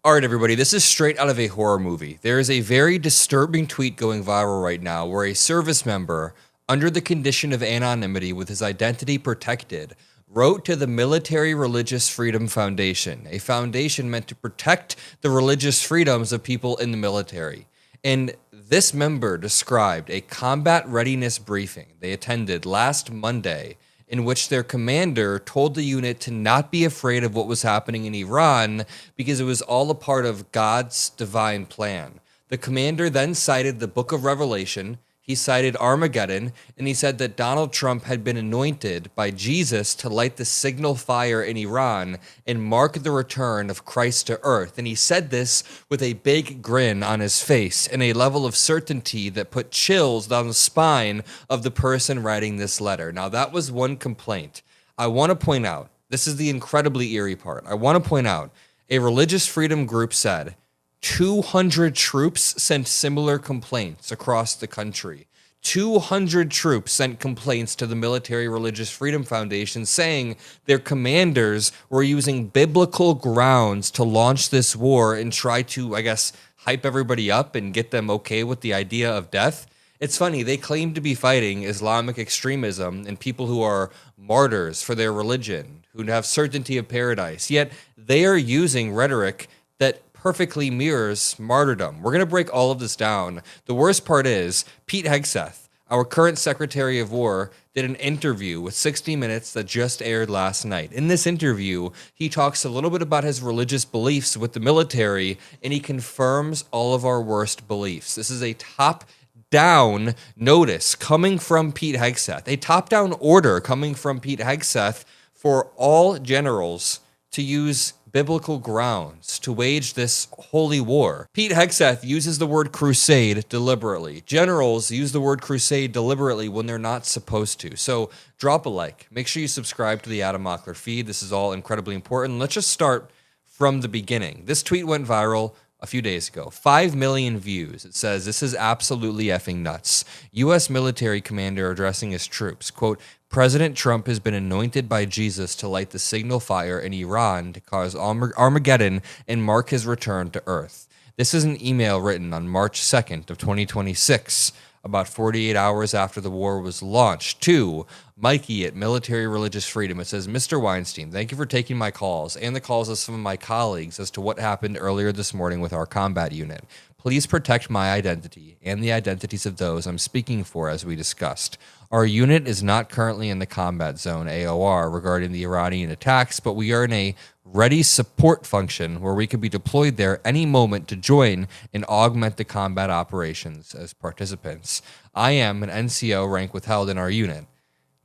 All right, everybody, this is straight out of a horror movie. There is a very disturbing tweet going viral right now where a service member, under the condition of anonymity with his identity protected, wrote to the Military Religious Freedom Foundation, a foundation meant to protect the religious freedoms of people in the military. And this member described a combat readiness briefing they attended last Monday, in which their commander told the unit to not be afraid of what was happening in Iran because it was all a part of God's divine plan. The commander then cited the Book of Revelation, he cited Armageddon, and he said that Donald Trump had been anointed by Jesus to light the signal fire in Iran and mark the return of Christ to earth. And he said this with a big grin on his face and a level of certainty that put chills down the spine of the person writing this letter. Now, that was one complaint. I want to point out, this is the incredibly eerie part. I want to point out, a religious freedom group said, 200 troops sent similar complaints across the country. 200 troops sent complaints to the Military Religious Freedom Foundation saying their commanders were using biblical grounds to launch this war and try to, I guess, hype everybody up and get them okay with the idea of death. It's funny, they claim to be fighting Islamic extremism and people who are martyrs for their religion, who have certainty of paradise, yet they are using rhetoric that perfectly mirrors martyrdom. We're going to break all of this down. The worst part is Pete Hegseth, our current Secretary of War, did an interview with 60 Minutes that just aired last night. In this interview, he talks a little bit about his religious beliefs with the military, and he confirms all of our worst beliefs. This is a top-down notice coming from Pete Hegseth, a top-down order coming from Pete Hegseth for all generals to use biblical grounds to wage this holy war. Pete Hegseth uses the word crusade deliberately. Generals use the word crusade deliberately when they're not supposed to. So drop a like. Make sure you subscribe to the Adam Mockler feed. This is all incredibly important. Let's just start from the beginning. This tweet went viral a few days ago. 5 million views. It says, "This is absolutely effing nuts. U.S. military commander addressing his troops. Quote, President Trump has been anointed by Jesus to light the signal fire in Iran to cause Armageddon and mark his return to Earth. This is an email written on March 2nd of 2026, about 48 hours after the war was launched, to Mikey at Military Religious Freedom. It says, Mr. Weinstein, thank you for taking my calls and the calls of some of my colleagues as to what happened earlier this morning with our combat unit. Please protect my identity and the identities of those I'm speaking for as we discussed. Our unit is not currently in the combat zone, AOR, regarding the Iranian attacks, but we are in a ready support function where we could be deployed there any moment to join and augment the combat operations as participants. I am an NCO rank withheld in our unit.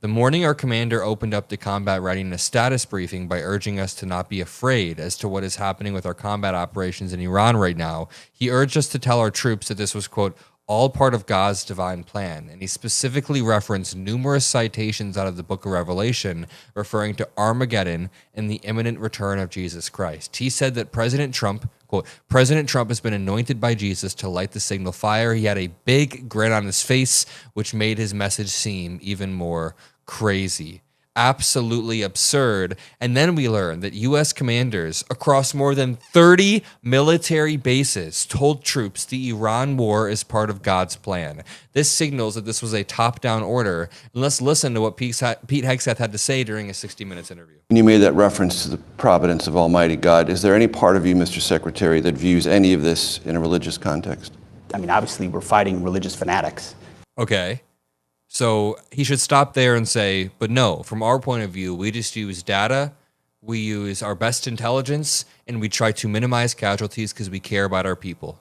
The morning our commander opened up the combat readiness status briefing by urging us to not be afraid as to what is happening with our combat operations in Iran right now, he urged us to tell our troops that this was, quote, all part of God's divine plan, and he specifically referenced numerous citations out of the Book of Revelation referring to Armageddon and the imminent return of Jesus Christ. He said that President Trump, quote, President Trump has been anointed by Jesus to light the signal fire. He had a big grin on his face, which made his message seem even more crazy. Absolutely absurd. And then we learned that U.S. commanders across more than 30 military bases told troops the Iran war is part of God's plan. This signals that this was a top-down order. And let's listen to what Pete Hegseth had to say during a 60 Minutes interview. When you made that reference to the providence of Almighty God, is there any part of you, Mr. Secretary, that views any of this in a religious context? I mean, obviously, we're fighting religious fanatics. Okay. So he should stop there and say, but no, from our point of view, we just use data, we use our best intelligence, and we try to minimize casualties because we care about our people.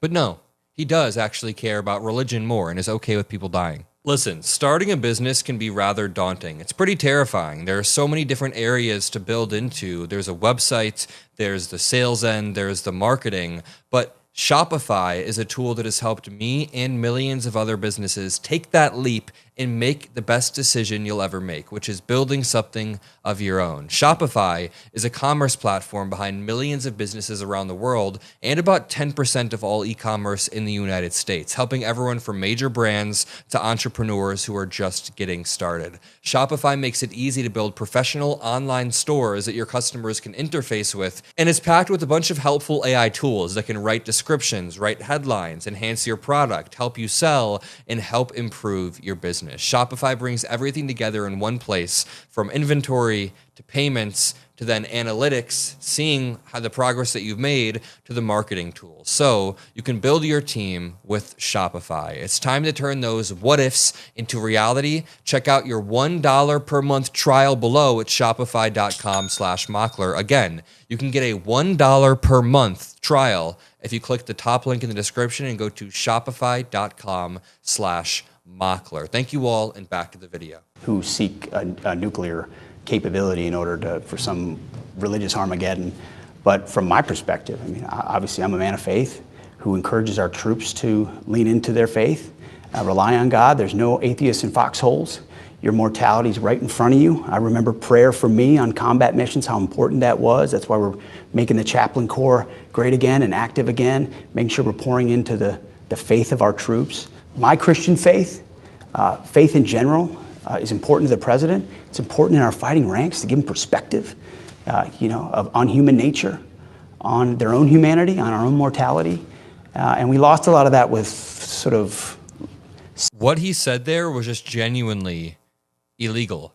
But no, he does actually care about religion more and is okay with people dying. Listen, starting a business can be rather daunting. It's pretty terrifying. There are so many different areas to build into. There's a website, there's the sales end, there's the marketing, but Shopify is a tool that has helped me and millions of other businesses take that leap and make the best decision you'll ever make, which is building something of your own. Shopify is a commerce platform behind millions of businesses around the world and about 10% of all e-commerce in the United States, helping everyone from major brands to entrepreneurs who are just getting started. Shopify makes it easy to build professional online stores that your customers can interface with, and is packed with a bunch of helpful AI tools that can write descriptions, write headlines, enhance your product, help you sell, and help improve your business. Shopify brings everything together in one place, from inventory to payments to then analytics, seeing how the progress that you've made, to the marketing tools. So you can build your team with Shopify. It's time to turn those what ifs into reality. Check out your $1 per month trial below at shopify.com/Mockler. Again, you can get a $1 per month trial if you click the top link in the description and go to shopify.com/Mockler. Thank you all, and back to the video. Who seek a nuclear capability in order for some religious Armageddon. But from my perspective, I mean, obviously I'm a man of faith who encourages our troops to lean into their faith, rely on God. There's no atheists in foxholes. Your mortality is right in front of you. I remember prayer for me on combat missions, how important that was. That's why we're making the chaplain corps great again and active again, making sure we're pouring into the faith of our troops. My Christian faith, faith in general, is important to the president. It's important in our fighting ranks to give them perspective, on human nature, on their own humanity, on our own mortality. And we lost a lot of that with sort of... What he said there was just genuinely illegal.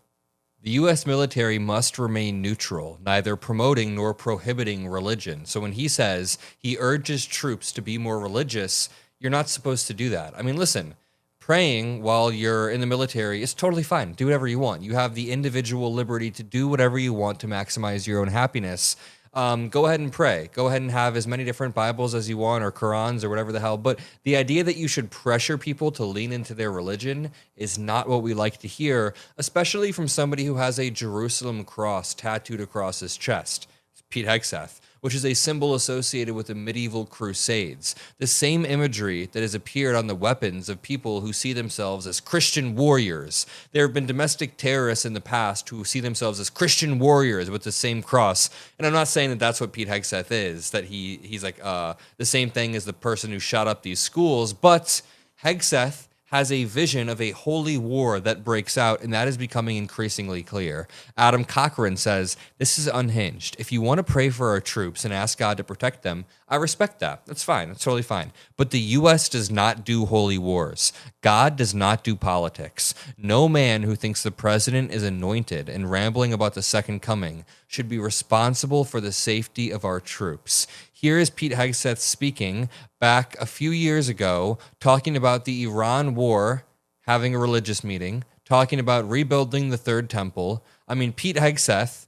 The U.S. military must remain neutral, neither promoting nor prohibiting religion. So when he says he urges troops to be more religious, you're not supposed to do that. I mean, listen, praying while you're in the military is totally fine. Do whatever you want. You have the individual liberty to do whatever you want to maximize your own happiness. Go ahead and pray. Go ahead and have as many different Bibles as you want, or Qurans, or whatever the hell. But the idea that you should pressure people to lean into their religion is not what we like to hear, especially from somebody who has a Jerusalem cross tattooed across his chest. It's Pete Hegseth, which is a symbol associated with the medieval crusades. The same imagery that has appeared on the weapons of people who see themselves as Christian warriors. There have been domestic terrorists in the past who see themselves as Christian warriors with the same cross. And I'm not saying that that's what Pete Hegseth is, that he's like the same thing as the person who shot up these schools, but Hegseth has a vision of a holy war that breaks out, and that is becoming increasingly clear. Adam Cochran says, "This is unhinged. If you want to pray for our troops and ask God to protect them, I respect that. That's fine. That's totally fine. But the U.S. does not do holy wars. God does not do politics. No man who thinks the president is anointed and rambling about the second coming should be responsible for the safety of our troops." Here is Pete Hegseth speaking back a few years ago, talking about the Iran war, having a religious meeting, talking about rebuilding the Third Temple. I mean, Pete Hegseth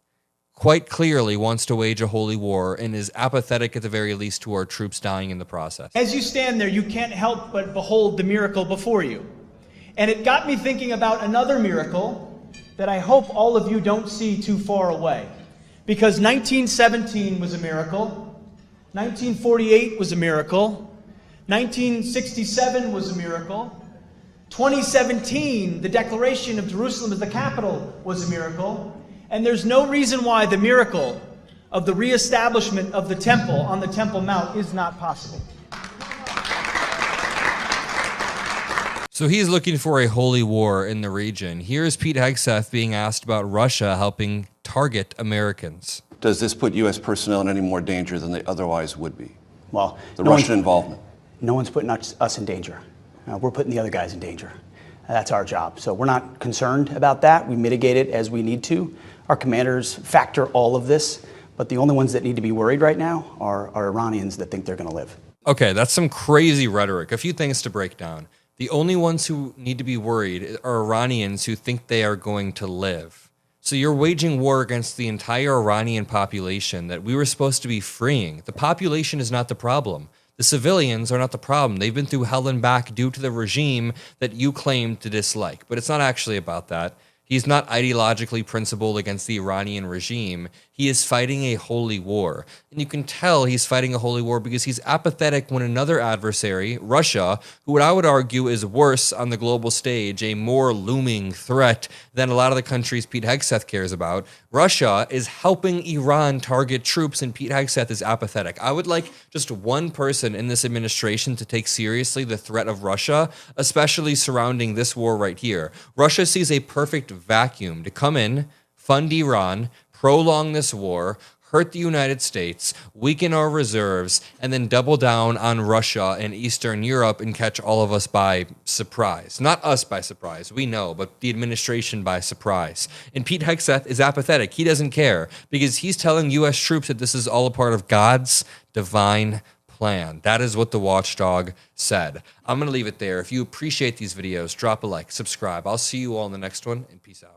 quite clearly wants to wage a holy war and is apathetic at the very least to our troops dying in the process. As you stand there, you can't help but behold the miracle before you. And it got me thinking about another miracle that I hope all of you don't see too far away. Because 1917 was a miracle. 1948 was a miracle. 1967 was a miracle. 2017, the declaration of Jerusalem as the capital, was a miracle. And there's no reason why the miracle of the reestablishment of the temple on the Temple Mount is not possible. So he's looking for a holy war in the region. Here's Pete Hegseth being asked about Russia helping target Americans. Does this put U.S. personnel in any more danger than they otherwise would be? Well, the Russian involvement. No one's putting us in danger. We're putting the other guys in danger. That's our job. So we're not concerned about that. We mitigate it as we need to. Our commanders factor all of this, but the only ones that need to be worried right now are Iranians that think they're going to live. Okay, that's some crazy rhetoric. A few things to break down. The only ones who need to be worried are Iranians who think they are going to live. So you're waging war against the entire Iranian population that we were supposed to be freeing. The population is not the problem. The civilians are not the problem. They've been through hell and back due to the regime that you claim to dislike. But it's not actually about that. He's not ideologically principled against the Iranian regime. He is fighting a holy war. And you can tell he's fighting a holy war because he's apathetic when another adversary, Russia, who I would argue is worse on the global stage, a more looming threat than a lot of the countries Pete Hegseth cares about, Russia is helping Iran target troops, and Pete Hegseth is apathetic. I would like just one person in this administration to take seriously the threat of Russia, especially surrounding this war right here. Russia sees a perfect vacuum to come in, fund Iran, prolong this war, hurt the United States, weaken our reserves, and then double down on Russia and Eastern Europe and catch all of us by surprise. Not us by surprise, we know, but the administration by surprise. And Pete Hegseth is apathetic. He doesn't care because he's telling U.S. troops that this is all a part of God's divine plan. That is what the watchdog said. I'm going to leave it there. If you appreciate these videos, drop a like, subscribe. I'll see you all in the next one, and peace out.